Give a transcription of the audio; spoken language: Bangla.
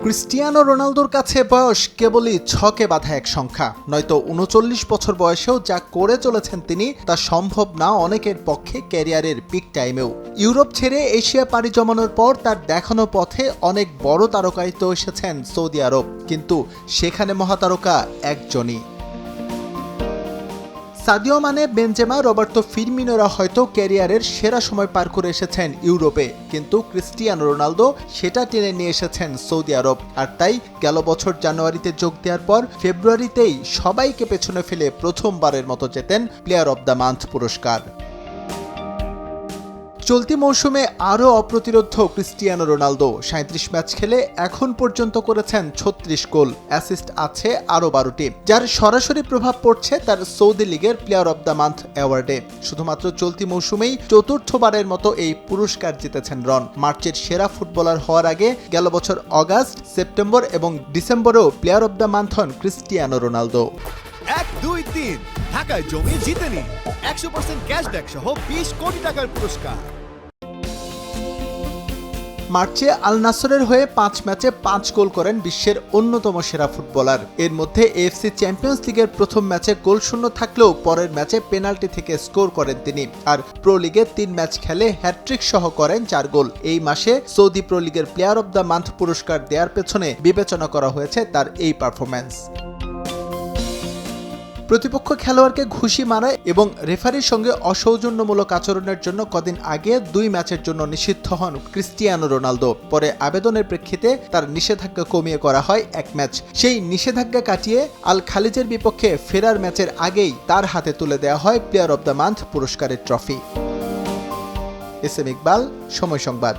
ক্রিস্টিয়ানো রোনালদোর কাছে বয়স কেবলই ছকে বাঁধা এক সংখ্যা, নয়তো ৩৯ বছর বয়সেও যা করে চলেছেন তিনি তা সম্ভব না অনেকের পক্ষে ক্যারিয়ারের পিক টাইমেও। ইউরোপ ছেড়ে এশিয়া পাড়ি জমানোর পর তার দেখানো পথে অনেক বড় তারকাই তো এসেছেন সৌদি আরব, কিন্তু সেখানে মহাতারকা একজনই। সাদিও মানে, বেনজেমা, রবার্তো ফিরমিনোরা হয়তো ক্যারিয়ারের সেরা সময় পার করে এসেছেন ইউরোপে, কিন্তু ক্রিস্টিয়ানো রোনালদো সেটা টেনে নিয়ে এসেছেন সৌদি আরব। আর তাই গেল বছর জানুয়ারিতে যোগ দেওয়ার পর ফেব্রুয়ারিতেই সবাইকে পেছনে ফেলে প্রথমবারের মতো জেতেন প্লেয়ার অব দ্য মান্থ পুরস্কার। চলতি মৌসুমে আরও অপ্রতিরোধ্য ক্রিস্টিয়ানো রোনালদো ৩৭ ম্যাচ খেলে এখন পর্যন্ত করেছেন ৩৬ গোল, অ্যাসিস্ট আছে আরও ১২টি, যার সরাসরি প্রভাব পড়ছে তার সৌদি লিগের প্লেয়ার অব দ্য মান্থ অ্যাওয়ার্ডে। শুধুমাত্র চলতি মৌসুমেই চতুর্থবারের মতো এই পুরস্কার জিতেছেন রন। মার্চের সেরা ফুটবলার হওয়ার আগে গেল বছর অগাস্ট, সেপ্টেম্বর এবং ডিসেম্বরেও প্লেয়ার অব দ্য মান্থ হন ক্রিস্টিয়ানো রোনালদো। ১, ২, ৩ ঢাকায় জমি জিতে নিন ১০০% ক্যাশব্যাক সহ ২০ কোটি টাকার পুরস্কার। মার্চে আল নাসরের হয়ে ৫ ম্যাচে ৫ গোল করেন বিশ্বের অন্যতম সেরা ফুটবলার। এর মধ্যে এএফসি চ্যাম্পিয়ন্স লিগের প্রথম ম্যাচে গোলশূন্য থাকলেও পরের ম্যাচে পেনাল্টি থেকে স্কোর করেন তিনি। আর প্রো লিগে ৩ ম্যাচ খেলে হ্যাটট্রিক সহ করেন ৪ গোল। এই মাসে সৌদি প্রো লিগের প্লেয়ার অব দ্য মান্থ পুরস্কার দেওয়ার পেছনে বিবেচনা করা হয়েছে তার এই পারফরম্যান্স। প্রতিপক্ষ খেলোয়াড়কে ঘুষি মারা এবং রেফারির সঙ্গে অসৌজন্যমূলক আচরণের জন্য কদিন আগে ২ ম্যাচের জন্য নিষিদ্ধ হন ক্রিস্টিয়ানো রোনালদো। পরে আবেদনের প্রেক্ষিতে তার নিষেধাজ্ঞা কমিয়ে করা হয় ১ ম্যাচ। সেই নিষেধাজ্ঞা কাটিয়ে আল খালিজের বিপক্ষে ফেরার ম্যাচের আগেই তার হাতে তুলে দেওয়া হয় প্লেয়ার অব দ্য মান্থ পুরস্কারের ট্রফি। এস এম ইকবাল, সময় সংবাদ।